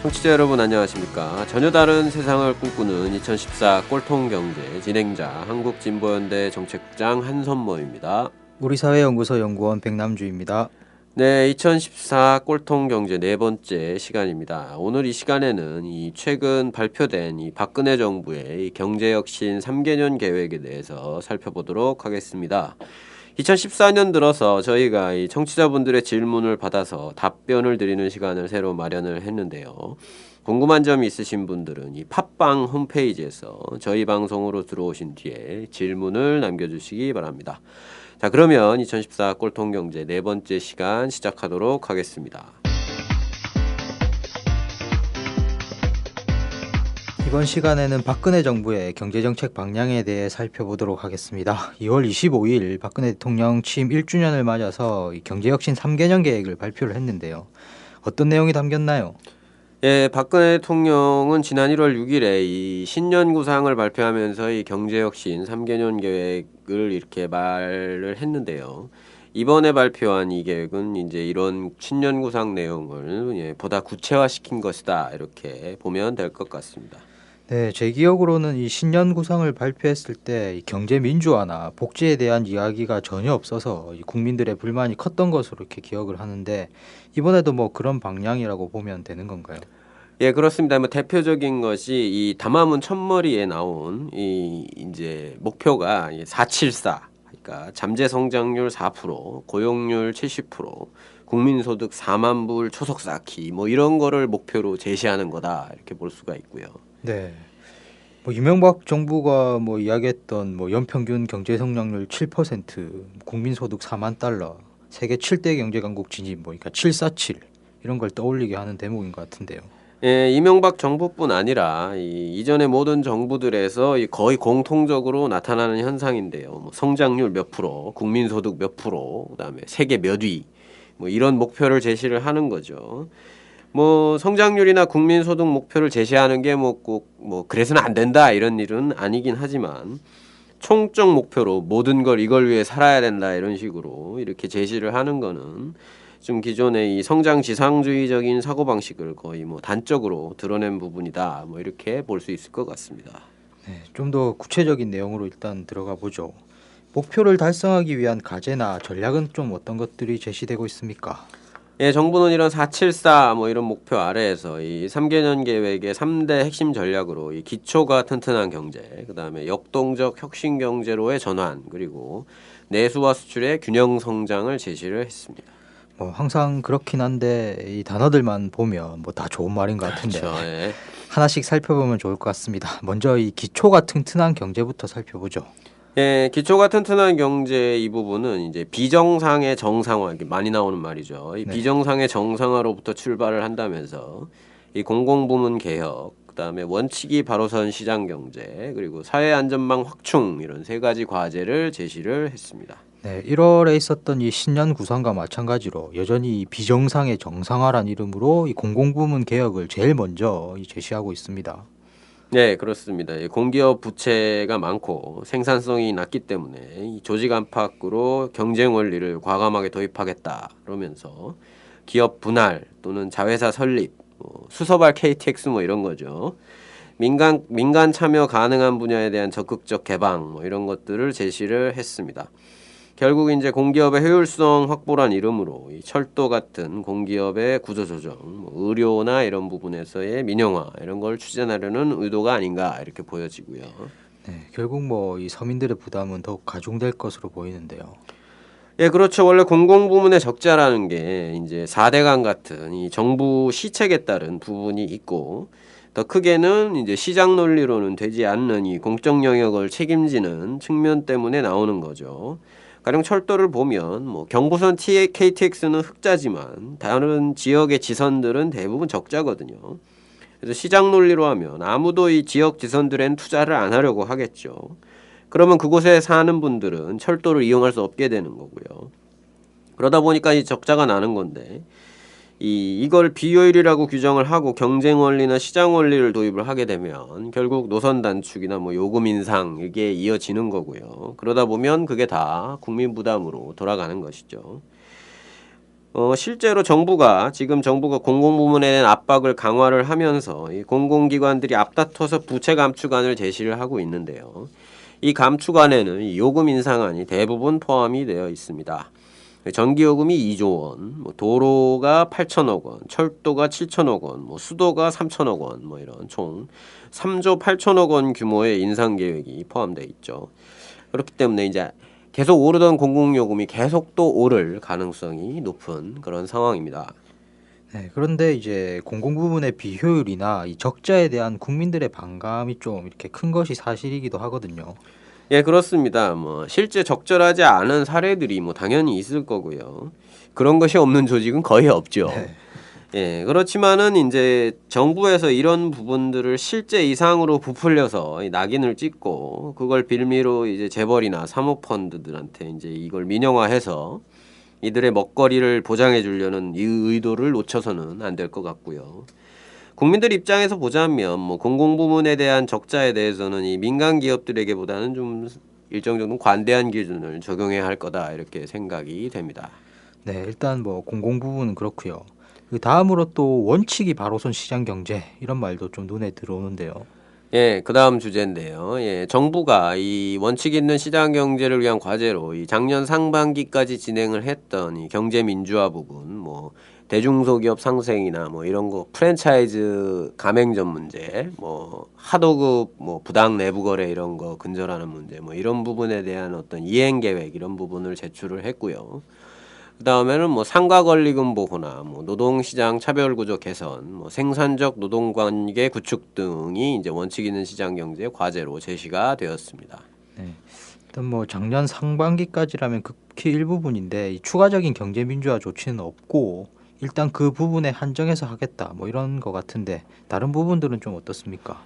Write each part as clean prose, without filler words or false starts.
청취자 여러분 안녕하십니까. 전혀 다른 세상을 꿈꾸는 2014 꼴통경제 진행자 한국진보연대 정책부장 한선모입니다. 우리사회연구소 연구원 백남주입니다. 네, 2014 꼴통경제 네 번째 시간입니다. 오늘 이 시간에는 이 최근 발표된 이 박근혜 정부의 이 경제혁신 3개년 계획에 대해서 살펴보도록 하겠습니다. 2014년 들어서 저희가 이 청취자분들의 질문을 받아서 답변을 드리는 시간을 새로 마련을 했는데요. 궁금한 점이 있으신 분들은 이 팟빵 홈페이지에서 저희 방송으로 들어오신 뒤에 질문을 남겨주시기 바랍니다. 자, 그러면 2014 꼴통경제 네 번째 시간 시작하도록 하겠습니다. 이번 시간에는 박근혜 정부의 경제정책 방향에 대해 살펴보도록 하겠습니다. 2월 25일 박근혜 대통령 취임 1주년을 맞아서 이 경제혁신 3개년 계획을 발표를 했는데요. 어떤 내용이 담겼나요? 예, 박근혜 대통령은 지난 1월 6일에 이 신년 구상을 발표하면서 이 경제혁신 3개년 계획을 이렇게 말을 했는데요. 이번에 발표한 이 계획은 이제 이런 신년 구상 내용을 보다 구체화시킨 것이다. 이렇게 보면 될 것 같습니다. 네, 제 기억으로는 이 신년 구상을 발표했을 때 이 경제 민주화나 복지에 대한 이야기가 전혀 없어서 이 국민들의 불만이 컸던 것으로 이렇게 기억을 하는데 이번에도 뭐 그런 방향이라고 보면 되는 건가요? 예, 그렇습니다. 뭐 대표적인 것이 이 담화문 첫머리에 나온 이 이제 목표가 474. 그러니까 잠재 성장률 4%, 고용률 70%, 국민소득 4만 불 초속 쌓기 뭐 이런 거를 목표로 제시하는 거다. 이렇게 볼 수가 있고요. 네. 뭐 이명박 정부가 뭐 이야기했던 뭐 연평균 경제 성장률 7%, 국민소득 4만 달러, 세계 7대 경제 강국 진입 뭐 그러니까 747 이런 걸 떠올리게 하는 대목인 것 같은데요. 예, 이명박 정부뿐 아니라 이전의 모든 정부들에서 거의 공통적으로 나타나는 현상인데요. 뭐 성장률 몇 프로, 국민소득 몇 프로, 그다음에 세계 몇 위, 뭐 이런 목표를 제시를 하는 거죠. 뭐 성장률이나 국민소득 목표를 제시하는 게 뭐 꼭 뭐 그래서는 안 된다 이런 일은 아니긴 하지만 총적 목표로 모든 걸 이걸 위해 살아야 된다 이런 식으로 이렇게 제시를 하는 거는 좀 기존의 이 성장 지상주의적인 사고방식을 거의 뭐 단적으로 드러낸 부분이다. 뭐 이렇게 볼 수 있을 것 같습니다. 네, 좀 더 구체적인 내용으로 일단 들어가 보죠. 목표를 달성하기 위한 과제나 전략은 좀 어떤 것들이 제시되고 있습니까? 예, 정부는 이런 474 뭐 이런 목표 아래에서 이 3개년 계획의 3대 핵심 전략으로 이 기초가 튼튼한 경제, 그다음에 역동적 혁신 경제로의 전환, 그리고 내수와 수출의 균형 성장을 제시를 했습니다. 뭐 항상 그렇긴 한데 이 단어들만 보면 뭐 다 좋은 말인 것 같은데 그렇죠. 예. 하나씩 살펴보면 좋을 것 같습니다. 먼저 이 기초가 튼튼한 경제부터 살펴보죠. 예, 기초가 튼튼한 경제 이 부분은 이제 비정상의 정상화, 이게 많이 나오는 말이죠. 이 네. 비정상의 정상화로부터 출발을 한다면서 이 공공부문 개혁, 그다음에 원칙이 바로 선 시장 경제, 그리고 사회 안전망 확충 이런 세 가지 과제를 제시를 했습니다. 네, 1월에 있었던 이 신년 구상과 마찬가지로 여전히 이 비정상의 정상화란 이름으로 이 공공부문 개혁을 제일 먼저 이 제시하고 있습니다. 네, 그렇습니다. 이 공기업 부채가 많고 생산성이 낮기 때문에 이 조직 안팎으로 경쟁 원리를 과감하게 도입하겠다. 그러면서 기업 분할 또는 자회사 설립, 뭐 수서발 KTX 뭐 이런 거죠. 민간 참여 가능한 분야에 대한 적극적 개방 뭐 이런 것들을 제시를 했습니다. 결국 이제 공기업의 효율성 확보란 이름으로 이 철도 같은 공기업의 구조 조정, 뭐 의료나 이런 부분에서의 민영화 이런 걸 추진하려는 의도가 아닌가 이렇게 보여지고요. 네, 결국 뭐 이 서민들의 부담은 더욱 가중될 것으로 보이는데요. 예, 그렇죠. 원래 공공부문의 적자라는 게 이제 4대강 같은 이 정부 시책에 따른 부분이 있고 더 크게는 이제 시장 논리로는 되지 않는 이 공적 영역을 책임지는 측면 때문에 나오는 거죠. 가령 철도를 보면 뭐 경부선 KTX는 흑자지만 다른 지역의 지선들은 대부분 적자거든요. 그래서 시장 논리로 하면 아무도 이 지역 지선들엔 투자를 안 하려고 하겠죠. 그러면 그곳에 사는 분들은 철도를 이용할 수 없게 되는 거고요. 그러다 보니까 이 적자가 나는 건데 이걸 비효율이라고 규정을 하고 경쟁 원리나 시장 원리를 도입을 하게 되면 결국 노선 단축이나 뭐 요금 인상 이게 이어지는 거고요. 그러다 보면 그게 다 국민 부담으로 돌아가는 것이죠. 실제로 지금 정부가 공공부문에 대한 압박을 강화를 하면서 이 공공기관들이 앞다퉈서 부채 감축안을 제시를 하고 있는데요. 이 감축안에는 이 요금 인상안이 대부분 포함이 되어 있습니다. 전기요금이 2조 원, 뭐 도로가 8천억 원, 철도가 7천억 원, 뭐 수도가 3천억 원, 뭐 이런 총 3조 8천억 원 규모의 인상 계획이 포함되어 있죠. 그렇기 때문에 이제 계속 오르던 공공요금이 계속 또 오를 가능성이 높은 그런 상황입니다. 네, 그런데 이제 공공 부문의 비효율이나 이 적자에 대한 국민들의 반감이 좀 이렇게 큰 것이 사실이기도 하거든요. 예, 그렇습니다. 뭐 실제 적절하지 않은 사례들이 뭐 당연히 있을 거고요. 그런 것이 없는 조직은 거의 없죠. 네. 예, 그렇지만은 이제 정부에서 이런 부분들을 실제 이상으로 부풀려서 이 낙인을 찍고 그걸 빌미로 이제 재벌이나 사모펀드들한테 이제 이걸 민영화해서 이들의 먹거리를 보장해 주려는 이 의도를 놓쳐서는 안 될 것 같고요. 국민들 입장에서 보자면 뭐 공공부문에 대한 적자에 대해서는 이 민간 기업들에게보다는 좀 일정 정도 관대한 기준을 적용해야 할 거다 이렇게 생각이 됩니다. 네, 일단 뭐 공공 부문은 그렇고요. 그 다음으로 또 원칙이 바로선 시장 경제 이런 말도 좀 눈에 들어오는데요. 예, 그 다음 주제인데요. 예, 정부가 이 원칙 있는 시장 경제를 위한 과제로 이 작년 상반기까지 진행을 했던 이 경제 민주화 부분, 뭐 대중소기업 상생이나 뭐 이런 거 프랜차이즈 가맹점 문제, 뭐 하도급 뭐 부당 내부 거래 이런 거 근절하는 문제, 뭐 이런 부분에 대한 어떤 이행 계획 이런 부분을 제출을 했고요. 그 다음에는 뭐 상가 권리금 보호나 뭐 노동시장 차별구조 개선, 뭐 생산적 노동관계 구축 등이 이제 원칙 있는 시장 경제 과제로 제시가 되었습니다. 네. 일단 뭐 작년 상반기까지라면 극히 일부분인데 이 추가적인 경제 민주화 조치는 없고 일단 그 부분에 한정해서 하겠다 뭐 이런 거 같은데 다른 부분들은 좀 어떻습니까?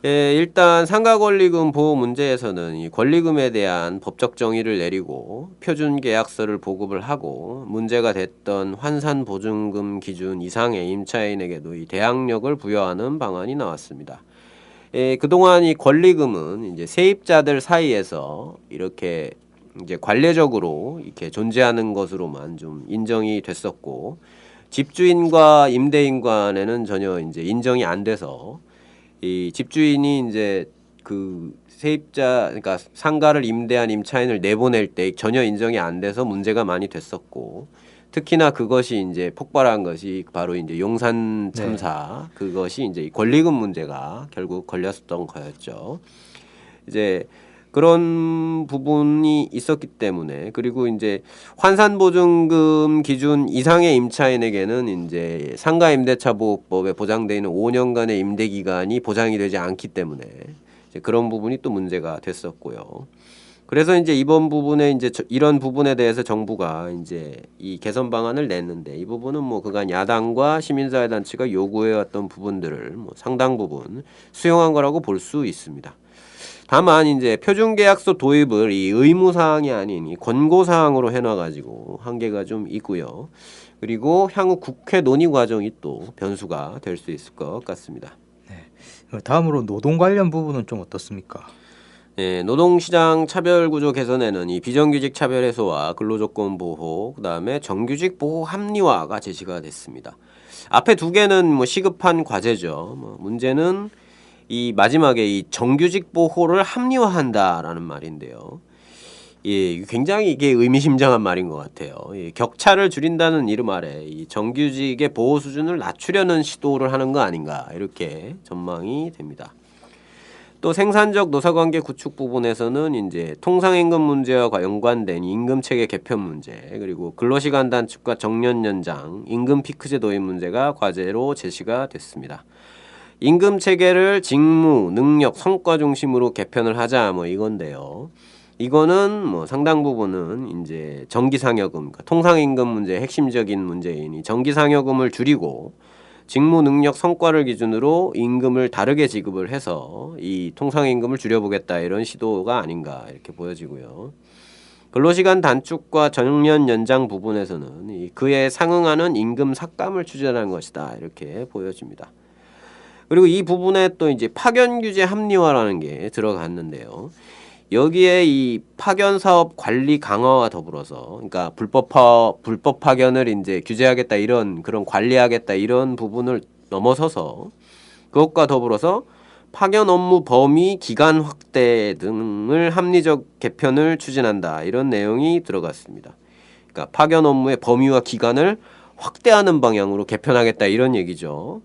예, 일단 상가 권리금 보호 문제에서는 이 권리금에 대한 법적 정의를 내리고 표준 계약서를 보급을 하고 문제가 됐던 환산 보증금 기준 이상의 임차인에게도 이 대항력을 부여하는 방안이 나왔습니다. 예, 그동안 이 권리금은 이제 세입자들 사이에서 이렇게 이제 관례적으로 이렇게 존재하는 것으로만 좀 인정이 됐었고 집주인과 임대인 간에는 전혀 이제 인정이 안 돼서 이 집주인이 이제 그 세입자 그러니까 상가를 임대한 임차인을 내보낼 때 전혀 인정이 안 돼서 문제가 많이 됐었고 특히나 그것이 이제 폭발한 것이 바로 이제 용산 네. 참사 그것이 이제 이 권리금 문제가 결국 걸렸었던 거였죠. 이제 그런 부분이 있었기 때문에 그리고 이제 환산보증금 기준 이상의 임차인에게는 이제 상가임대차보호법에 보장되어 있는 5년간의 임대 기간이 보장이 되지 않기 때문에 이제 그런 부분이 또 문제가 됐었고요. 그래서 이제 이번 부분에 이제 이런 부분에 대해서 정부가 이제 이 개선 방안을 냈는데 이 부분은 뭐 그간 야당과 시민사회 단체가 요구해왔던 부분들을 뭐 상당 부분 수용한 거라고 볼 수 있습니다. 다만 이제 표준계약서 도입을 이 의무사항이 아닌 이 권고사항으로 해놔가지고 한계가 좀 있고요. 그리고 향후 국회 논의 과정이 또 변수가 될 수 있을 것 같습니다. 다음으로 노동 관련 부분은 좀 어떻습니까? 예, 노동시장 차별구조 개선에는 이 비정규직 차별 해소와 근로조건 보호, 그다음에 정규직 보호 합리화가 제시가 됐습니다. 앞에 두 개는 뭐 시급한 과제죠. 뭐 문제는 이 마지막에 이 정규직 보호를 합리화한다라는 말인데요. 예, 굉장히 이게 의미심장한 말인 것 같아요. 예, 격차를 줄인다는 이름 아래 이 정규직의 보호 수준을 낮추려는 시도를 하는 거 아닌가 이렇게 전망이 됩니다. 또 생산적 노사관계 구축 부분에서는 이제 통상임금 문제와 연관된 임금 체계 개편 문제 그리고 근로시간 단축과 정년 연장, 임금 피크제 도입 문제가 과제로 제시가 됐습니다. 임금 체계를 직무, 능력, 성과 중심으로 개편을 하자 뭐 이건데요. 이거는 뭐 상당 부분은 이제 정기상여금, 그러니까 통상임금 문제의 핵심적인 문제인 이 정기상여금을 줄이고 직무, 능력, 성과를 기준으로 임금을 다르게 지급을 해서 이 통상임금을 줄여보겠다 이런 시도가 아닌가 이렇게 보여지고요. 근로시간 단축과 정년 연장 부분에서는 이 그에 상응하는 임금 삭감을 추진하는 것이다 이렇게 보여집니다. 그리고 이 부분에 또 이제 파견 규제 합리화라는 게 들어갔는데요. 여기에 이 파견 사업 관리 강화와 더불어서, 그러니까 불법 파견을 이제 규제하겠다 이런 그런 관리하겠다 이런 부분을 넘어서서 그것과 더불어서 파견 업무 범위 기간 확대 등을 합리적 개편을 추진한다 이런 내용이 들어갔습니다. 그러니까 파견 업무의 범위와 기간을 확대하는 방향으로 개편하겠다 이런 얘기죠.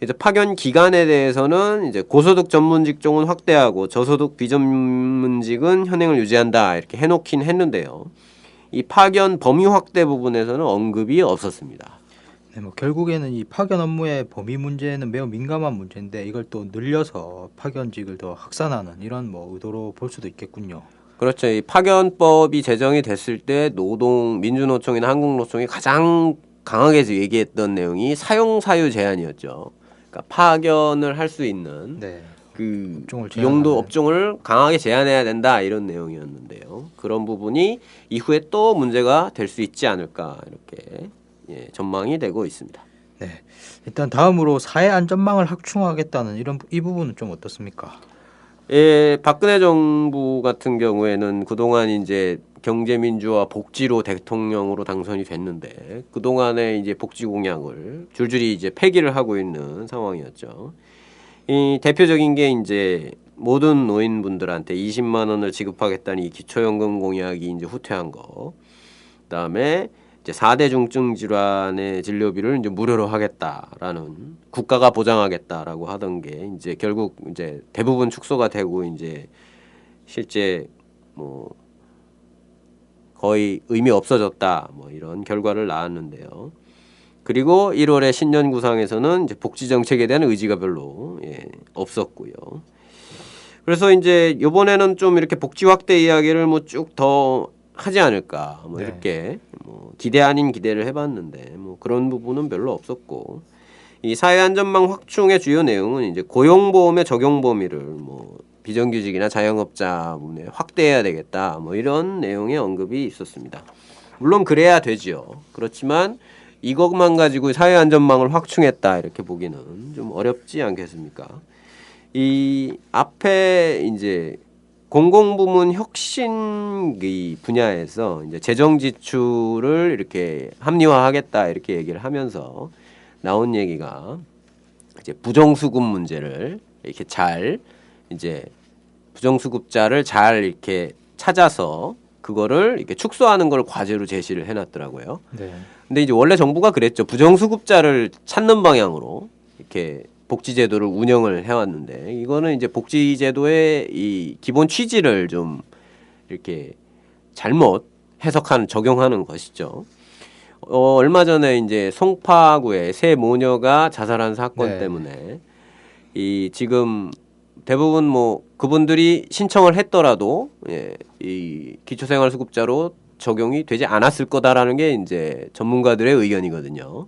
이제 파견 기간에 대해서는 이제 고소득 전문 직종은 확대하고 저소득 비전문직은 현행을 유지한다 이렇게 해놓긴 했는데요. 이 파견 범위 확대 부분에서는 언급이 없었습니다. 네, 뭐 결국에는 이 파견 업무의 범위 문제는 매우 민감한 문제인데 이걸 또 늘려서 파견직을 더 확산하는 이런 뭐 의도로 볼 수도 있겠군요. 그렇죠. 이 파견법이 제정이 됐을 때 민주노총이나 한국노총이 가장 강하게 얘기했던 내용이 사용 사유 제한이었죠. 그러니까 파견을 할 수 있는 네. 그 업종을 용도 제한하는. 업종을 강하게 제한해야 된다 이런 내용이었는데요. 그런 부분이 이후에 또 문제가 될 수 있지 않을까 이렇게 전망이 되고 있습니다. 네. 일단 다음으로 사회 안전망을 확충하겠다는 이 부분은 좀 어떻습니까? 박근혜 정부 같은 경우에는 그동안 이제 경제민주화 복지로 대통령으로 당선이 됐는데 그동안에 이제 복지 공약을 줄줄이 이제 폐기를 하고 있는 상황이었죠. 이 대표적인 게 이제 모든 노인분들한테 20만 원을 지급하겠다는 이 기초연금 공약이 이제 후퇴한 거. 그다음에 이제 4대 중증 질환의 진료비를 이제 무료로 하겠다라는 국가가 보장하겠다라고 하던 게 이제 결국 이제 대부분 축소가 되고 이제 실제 뭐 거의 의미 없어졌다 뭐 이런 결과를 낳았는데요. 그리고 1월에 신년 구상에서는 이제 복지 정책에 대한 의지가 별로 없었고요. 그래서 이제 이번에는 좀 이렇게 복지 확대 이야기를 뭐 쭉 더 하지 않을까 뭐 네. 이렇게 뭐 기대 아닌 기대를 해봤는데 뭐 그런 부분은 별로 없었고 이 사회안전망 확충의 주요 내용은 이제 고용보험의 적용 범위를 뭐 비정규직이나 자영업자 부분에 확대해야 되겠다 뭐 이런 내용의 언급이 있었습니다. 물론 그래야 되지요. 그렇지만 이것만 가지고 사회안전망을 확충했다 이렇게 보기는 좀 어렵지 않겠습니까? 이 앞에 이제 공공부문 혁신 이 분야에서 이제 재정 지출을 이렇게 합리화하겠다 이렇게 얘기를 하면서 나온 얘기가 이제 부정수급 문제를 이렇게 잘 이제 부정수급자를 잘 이렇게 찾아서 그거를 이렇게 축소하는 걸 과제로 제시를 해놨더라고요. 네. 근데 이제 원래 정부가 그랬죠. 부정수급자를 찾는 방향으로 이렇게 복지제도를 운영을 해왔는데 이거는 이제 복지제도의 이 기본 취지를 좀 이렇게 잘못 해석하는 적용하는 것이죠. 얼마 전에 이제 송파구에 새 모녀가 자살한 사건 네. 때문에 이 지금 대부분 뭐 그분들이 신청을 했더라도 이 기초생활수급자로 적용이 되지 않았을 거다라는 게 이제 전문가들의 의견이거든요.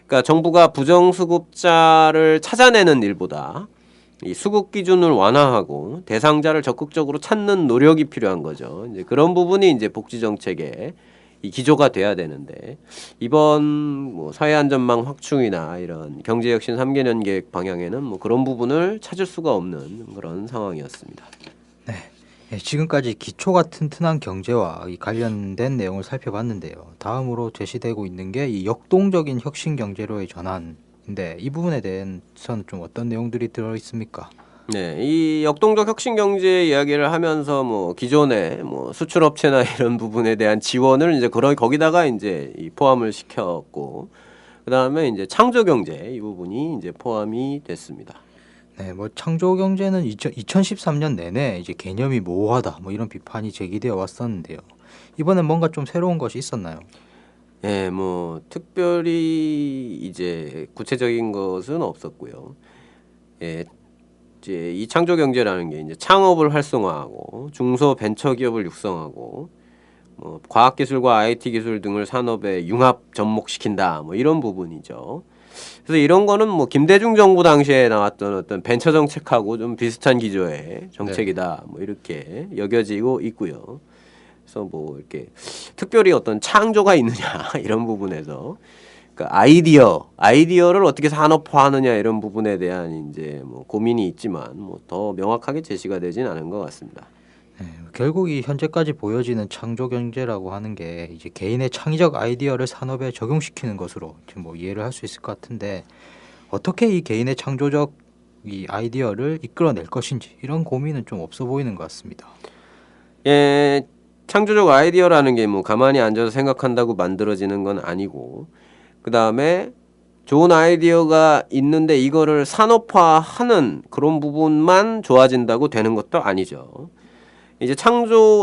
그러니까 정부가 부정수급자를 찾아내는 일보다 이 수급 기준을 완화하고 대상자를 적극적으로 찾는 노력이 필요한 거죠. 이제 그런 부분이 이제 복지 정책의 이 기조가 돼야 되는데 이번 뭐 사회안전망 확충이나 이런 경제혁신 3개년 계획 방향에는 뭐 그런 부분을 찾을 수가 없는 그런 상황이었습니다. 네, 지금까지 기초가 튼튼한 경제와 이 관련된 내용을 살펴봤는데요. 다음으로 제시되고 있는 게 이 역동적인 혁신 경제로의 전환인데 이 부분에 대해서는 좀 어떤 내용들이 들어 있습니까? 네, 이 역동적 혁신 경제 이야기를 하면서 뭐 기존의 뭐 수출 업체나 이런 부분에 대한 지원을 이제 거기다가 이제 포함을 시켰고 그다음에 이제 창조 경제 이 부분이 이제 포함이 됐습니다. 네, 뭐 창조 경제는 2013년 내내 이제 개념이 모호하다 뭐 이런 비판이 제기되어 왔었는데요. 이번엔 뭔가 좀 새로운 것이 있었나요? 예, 뭐 특별히 이제 구체적인 것은 없었고요. 예, 이제 이 창조 경제라는 게 이제 창업을 활성화하고 중소 벤처 기업을 육성하고 뭐 과학기술과 IT 기술 등을 산업에 융합 접목시킨다 뭐 이런 부분이죠. 그래서 이런 거는 뭐 김대중 정부 당시에 나왔던 어떤 벤처 정책하고 좀 비슷한 기조의 정책이다 뭐 이렇게 여겨지고 있고요. 그래서 뭐 이렇게 특별히 어떤 창조가 있느냐 이런 부분에서 그러니까 아이디어를 어떻게 산업화하느냐 이런 부분에 대한 이제 뭐 고민이 있지만 뭐 더 명확하게 제시가 되진 않은 것 같습니다. 결국 이 현재까지 보여지는 창조 경제라고 하는 게 이제 개인의 창의적 아이디어를 산업에 적용시키는 것으로 지금 뭐 이해를 할 수 있을 것 같은데 어떻게 이 개인의 창조적 이 아이디어를 이끌어낼 것인지 이런 고민은 좀 없어 보이는 것 같습니다. 예, 창조적 아이디어라는 게 뭐 가만히 앉아서 생각한다고 만들어지는 건 아니고, 그 다음에 좋은 아이디어가 있는데 이거를 산업화하는 그런 부분만 좋아진다고 되는 것도 아니죠. 이제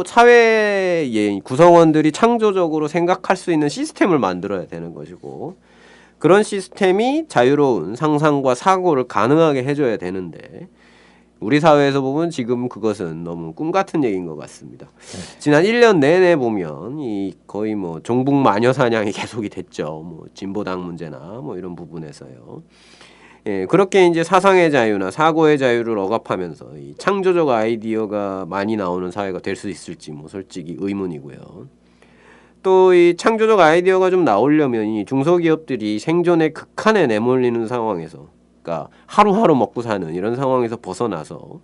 사회의 구성원들이 창조적으로 생각할 수 있는 시스템을 만들어야 되는 것이고, 그런 시스템이 자유로운 상상과 사고를 가능하게 해줘야 되는데, 우리 사회에서 보면 지금 그것은 너무 꿈 같은 얘기인 것 같습니다. 지난 1년 내내 보면 거의 뭐 종북 마녀 사냥이 계속이 됐죠. 뭐 진보당 문제나 뭐 이런 부분에서요. 예, 그렇게 이제 사상의 자유나 사고의 자유를 억압하면서 이 창조적 아이디어가 많이 나오는 사회가 될 수 있을지 뭐 솔직히 의문이고요. 또 이 창조적 아이디어가 좀 나오려면 이 중소기업들이 생존의 극한에 내몰리는 상황에서, 그러니까 하루하루 먹고 사는 이런 상황에서 벗어나서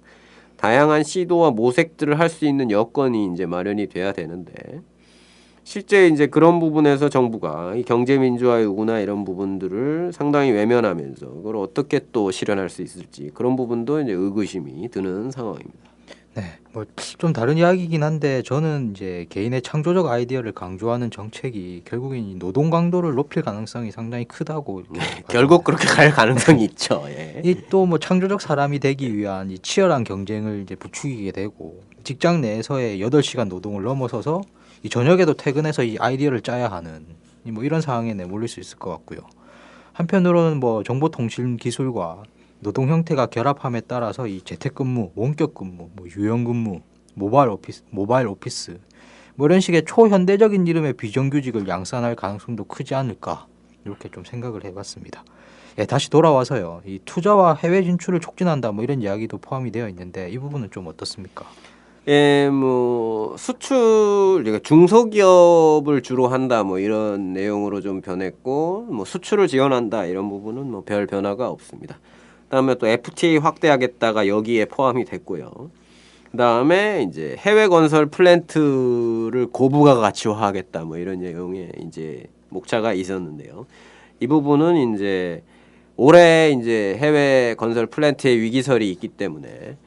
다양한 시도와 모색들을 할 수 있는 여건이 이제 마련이 돼야 되는데, 실제 이제 그런 부분에서 정부가 이 경제 민주화 요구나 이런 부분들을 상당히 외면하면서 그걸 어떻게 또 실현할 수 있을지 그런 부분도 이제 의구심이 드는 상황입니다. 네, 뭐 좀 다른 이야기이긴 한데 저는 이제 개인의 창조적 아이디어를 강조하는 정책이 결국엔 이 노동 강도를 높일 가능성이 상당히 크다고 이렇게 결국 그렇게 갈 가능성이 있죠. 예. 이 또 뭐 창조적 사람이 되기 위한 이 치열한 경쟁을 이제 부추기게 되고 직장 내에서의 8시간 노동을 넘어서서 이 저녁에도 퇴근해서 이 아이디어를 짜야 하는 뭐 이런 상황에 내몰릴 수 있을 것 같고요. 한편으로는 뭐 정보통신 기술과 노동 형태가 결합함에 따라서 이 재택근무, 원격근무, 뭐 유연근무, 모바일 오피스 뭐 이런 식의 초현대적인 이름의 비정규직을 양산할 가능성도 크지 않을까 이렇게 좀 생각을 해봤습니다. 예, 다시 돌아와서요. 이 투자와 해외 진출을 촉진한다 뭐 이런 이야기도 포함이 되어 있는데 이 부분은 좀 어떻습니까? 예, 뭐 수출, 그러니까 중소기업을 주로 한다 뭐 이런 내용으로 좀 변했고, 뭐 수출을 지원한다 이런 부분은 뭐 별 변화가 없습니다. 그다음에 또 FTA 확대하겠다가 여기에 포함이 됐고요. 그다음에 이제 해외 건설 플랜트를 고부가 가치화하겠다 뭐 이런 내용의 이제 목차가 있었는데요. 이 부분은 이제 올해 이제 해외 건설 플랜트의 위기설이 있기 때문에,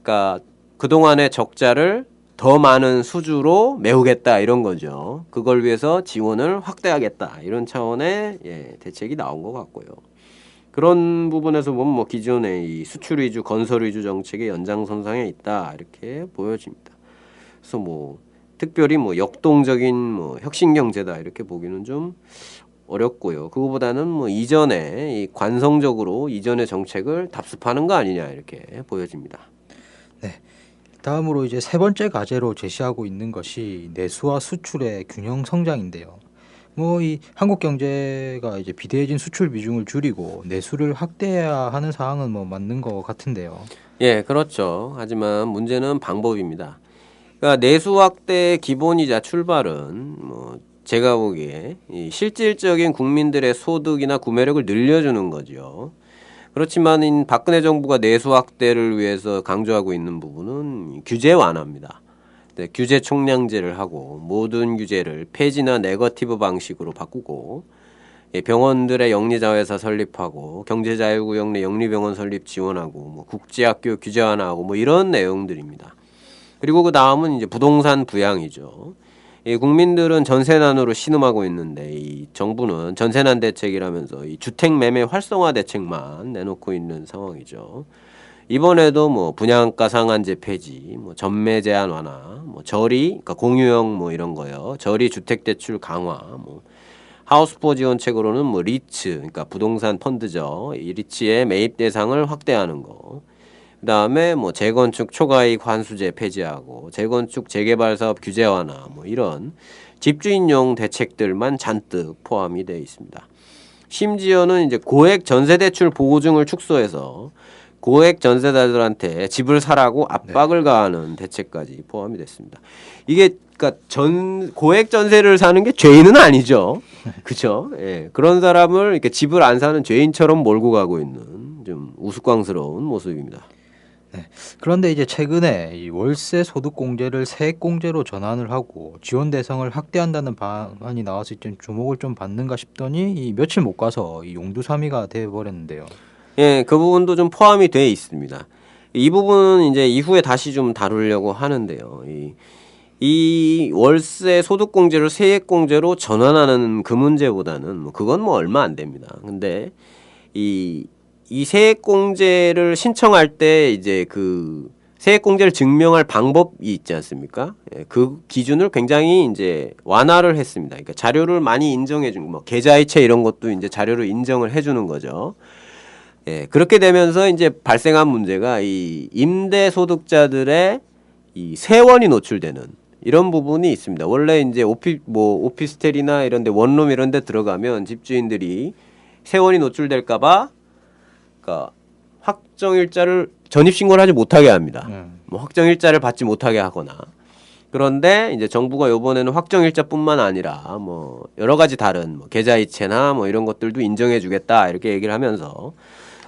그러니까 그동안의 적자를 더 많은 수주로 메우겠다 이런 거죠. 그걸 위해서 지원을 확대하겠다 이런 차원의 대책이 나온 것 같고요. 그런 부분에서 보면 뭐 기존의 이 수출 위주, 건설 위주 정책의 연장선상에 있다 이렇게 보여집니다. 그래서 뭐 특별히 뭐 역동적인 뭐 혁신 경제다 이렇게 보기는 좀 어렵고요. 그거보다는 뭐 이전에 이 관성적으로 이전의 정책을 답습하는 거 아니냐 이렇게 보여집니다. 다음으로 이제 세 번째 과제로 제시하고 있는 것이 내수와 수출의 균형 성장인데요. 뭐 이 한국 경제가 이제 비대해진 수출 비중을 줄이고 내수를 확대해야 하는 상황은 뭐 맞는 것 같은데요. 예, 그렇죠. 하지만 문제는 방법입니다. 그러니까 내수 확대의 기본이자 출발은 뭐 제가 보기에 이 실질적인 국민들의 소득이나 구매력을 늘려주는 거죠. 그렇지만 박근혜 정부가 내수 확대를 위해서 강조하고 있는 부분은 규제 완화입니다. 네, 규제 총량제를 하고 모든 규제를 폐지나 네거티브 방식으로 바꾸고, 병원들의 영리자회사 설립하고 경제자유구역 내 영리병원 설립 지원하고 뭐 국제학교 규제 완화하고 뭐 이런 내용들입니다. 그리고 그 다음은 이제 부동산 부양이죠. 국민들은 전세난으로 신음하고 있는데 이 정부는 전세난 대책이라면서 이 주택 매매 활성화 대책만 내놓고 있는 상황이죠. 이번에도 뭐 분양가 상한제 폐지, 뭐 전매 제한 완화, 뭐 저리, 그러니까 공유형 뭐 이런 거요. 저리 주택 대출 강화, 뭐 하우스포 지원책으로는 뭐 리츠, 그러니까 부동산 펀드죠. 이 리츠의 매입 대상을 확대하는 거. 그다음에 뭐 재건축 초과이익 환수제 폐지하고 재건축 재개발 사업 규제 완화 뭐 이런 집주인용 대책들만 잔뜩 포함이 되어 있습니다. 심지어는 이제 고액 전세 대출 보호증을 축소해서 고액 전세자들한테 집을 사라고 압박을 가하는 대책까지 포함이 됐습니다. 이게 그러니까 고액 전세를 사는 게 죄인은 아니죠. 그렇죠? 예. 그런 사람을 이렇게 집을 안 사는 죄인처럼 몰고 가고 있는 좀 우스꽝스러운 모습입니다. 그런데 이제 최근에 이 월세 소득 공제를 세액 공제로 전환을 하고 지원 대상을 확대한다는 방안이 나와서 좀 주목을 좀 받는가 싶더니 이 며칠 못 가서 이 용두사미가 돼 버렸는데요. 예, 그 부분도 좀 포함이 돼 있습니다. 이 부분은 이제 이후에 다시 좀 다루려고 하는데요. 이 월세 소득 공제를 세액 공제로 전환하는 그 문제보다는 뭐 그건 뭐 얼마 안 됩니다. 근데 이 세액 공제를 신청할 때 이제 그 세액 공제를 증명할 방법이 있지 않습니까? 예, 그 기준을 굉장히 이제 완화를 했습니다. 그러니까 자료를 많이 인정해 준 뭐 계좌이체 이런 것도 이제 자료로 인정을 해 주는 거죠. 예, 그렇게 되면서 이제 발생한 문제가 이 임대 소득자들의 이 세원이 노출되는 이런 부분이 있습니다. 원래 이제 오피스텔이나 이런 데 원룸 이런 데 들어가면 집주인들이 세원이 노출될까봐 그러니까 확정일자를 전입신고를 하지 못하게 합니다. 뭐 확정일자를 받지 못하게 하거나. 그런데 이제 정부가 요번에는 확정일자뿐만 아니라 뭐 여러 가지 다른 뭐 계좌이체나 뭐 이런 것들도 인정해주겠다 이렇게 얘기를 하면서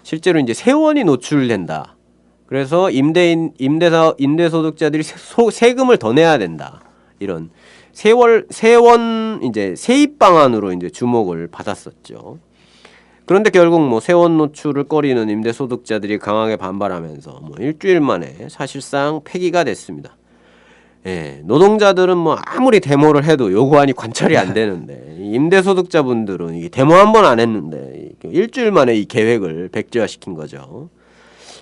실제로 이제 세원이 노출된다. 그래서 임대소득자들이 세금을 더 내야 된다. 이런 세원 이제 세입 방안으로 이제 주목을 받았었죠. 그런데 결국 뭐 세원 노출을 꺼리는 임대소득자들이 강하게 반발하면서 뭐 일주일 만에 사실상 폐기가 됐습니다. 예, 노동자들은 뭐 아무리 데모를 해도 요구안이 관철이 안 되는데 임대소득자분들은 이 데모 한 번 안 했는데 일주일 만에 이 계획을 백지화시킨 거죠.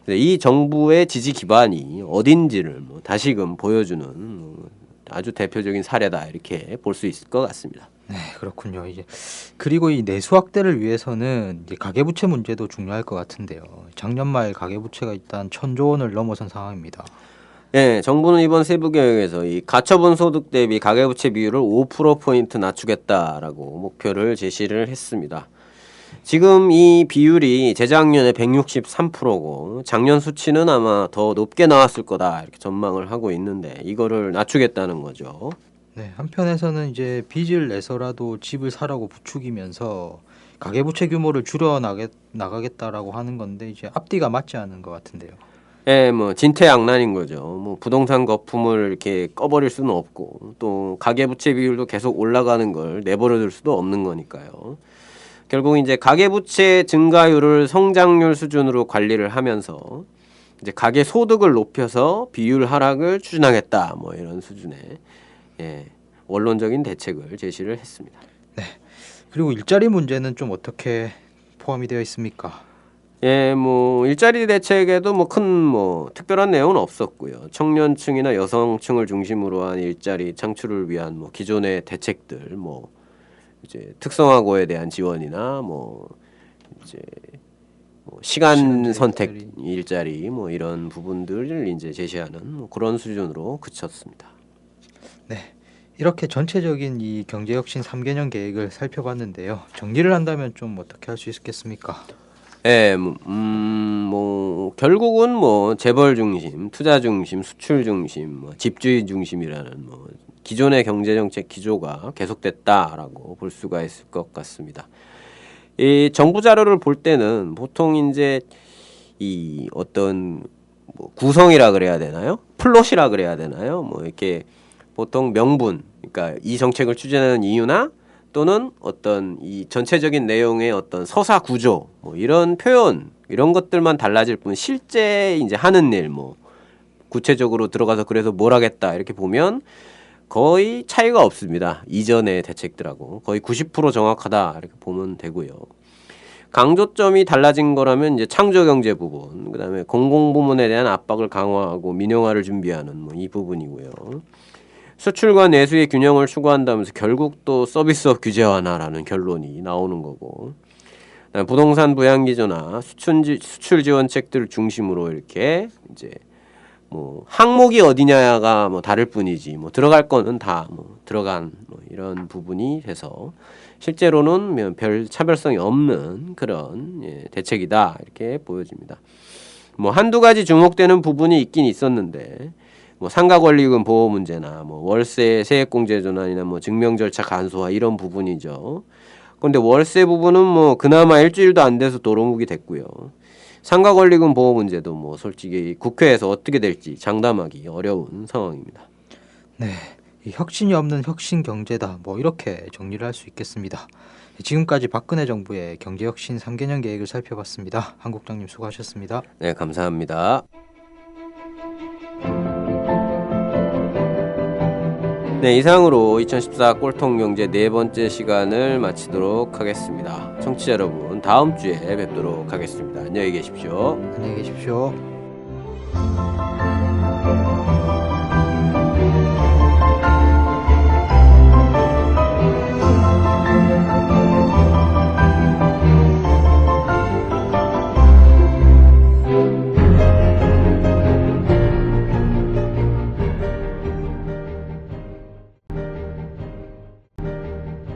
이 정부의 지지 기반이 어딘지를 뭐 다시금 보여주는 아주 대표적인 사례다 이렇게 볼 수 있을 것 같습니다. 네, 그렇군요. 이제 그리고 이 내수 확대를 위해서는 이제 가계부채 문제도 중요할 것 같은데요. 작년 말 가계부채가 일단 1,000조 원을 넘어선 상황입니다. 예, 정부는 이번 세부 계획에서 이 가처분 소득 대비 가계부채 비율을 5%포인트 낮추겠다라고 목표를 제시를 했습니다. 지금 이 비율이 재작년에 163%고 작년 수치는 아마 더 높게 나왔을 거다 이렇게 전망을 하고 있는데 이거를 낮추겠다는 거죠. 네, 한편에서는 이제 빚을 내서라도 집을 사라고 부추기면서 가계부채 규모를 나가겠다라고 하는 건데 이제 앞뒤가 맞지 않은 것 같은데요. 예, 뭐 진퇴양난인 거죠. 뭐 부동산 거품을 이렇게 꺼버릴 수는 없고 또 가계부채 비율도 계속 올라가는 걸 내버려둘 수도 없는 거니까요. 결국 이제 가계부채 증가율을 성장률 수준으로 관리를 하면서 이제 가계 소득을 높여서 비율 하락을 추진하겠다 뭐 이런 수준의 예, 원론적인 대책을 제시를 했습니다. 그리고 일자리 문제는 좀 어떻게 포함이 되어 있습니까? 예, 뭐 일자리 대책에도 뭐 큰 뭐 특별한 내용은 없었고요. 청년층이나 여성층을 중심으로 한 일자리 창출을 위한 뭐 기존의 대책들 뭐 이제 특성화고에 대한 지원이나 뭐 이제 뭐 시간 선택 일자리 뭐 이런 부분들을 이제 제시하는 뭐 그런 수준으로 그쳤습니다. 네. 이렇게 전체적인 이 경제혁신 3개년 계획을 살펴봤는데요. 정리를 한다면 좀 어떻게 할 수 있겠습니까? 예, 뭐 결국은 뭐 재벌 중심, 투자 중심, 수출 중심, 뭐 집주의 중심이라는 뭐 기존의 경제 정책 기조가 계속됐다라고 볼 수가 있을 것 같습니다. 이 정부 자료를 볼 때는 보통 이제 이 어떤 뭐 구성이라 그래야 되나요? 플롯이라 그래야 되나요? 뭐 이렇게 보통 명분, 그러니까 이 정책을 추진하는 이유나 또는 어떤 이 전체적인 내용의 어떤 서사 구조, 뭐 이런 표현, 이런 것들만 달라질 뿐 실제 이제 하는 일, 뭐 구체적으로 들어가서 그래서 뭘 하겠다 이렇게 보면 거의 차이가 없습니다. 이전의 대책들하고 거의 90% 정확하다 이렇게 보면 되고요. 강조점이 달라진 거라면 이제 창조 경제 부분, 그다음에 공공부문에 대한 압박을 강화하고 민영화를 준비하는 뭐 이 부분이고요. 수출과 내수의 균형을 추구한다면서 결국 또 서비스업 규제 완화라는 결론이 나오는 거고, 부동산 부양 기조나 수출 지원책들을 중심으로 이렇게 이제 뭐 항목이 어디냐가 뭐 다를 뿐이지 뭐 들어갈 거는 다 뭐 들어간 뭐 이런 부분이 돼서 실제로는 별 차별성이 없는 그런 대책이다 이렇게 보여집니다. 뭐 한두 가지 주목되는 부분이 있긴 있었는데 뭐 상가권리금 보호 문제나 뭐 월세 세액공제 전환이나 뭐 증명 절차 간소화 이런 부분이죠. 그런데 월세 부분은 뭐 그나마 일주일도 안 돼서 도루묵이 됐고요. 상가권리금 보호 문제도 뭐 솔직히 국회에서 어떻게 될지 장담하기 어려운 상황입니다. 네, 이 혁신이 없는 혁신 경제다. 뭐 이렇게 정리를 할 수 있겠습니다. 지금까지 박근혜 정부의 경제혁신 3개년 계획을 살펴봤습니다. 한 국장님 수고하셨습니다. 네, 감사합니다. 네, 이상으로 2014 꼴통경제 네 번째 시간을 마치도록 하겠습니다. 청취자 여러분, 다음 주에 뵙도록 하겠습니다. 안녕히 계십시오. 안녕히 계십시오.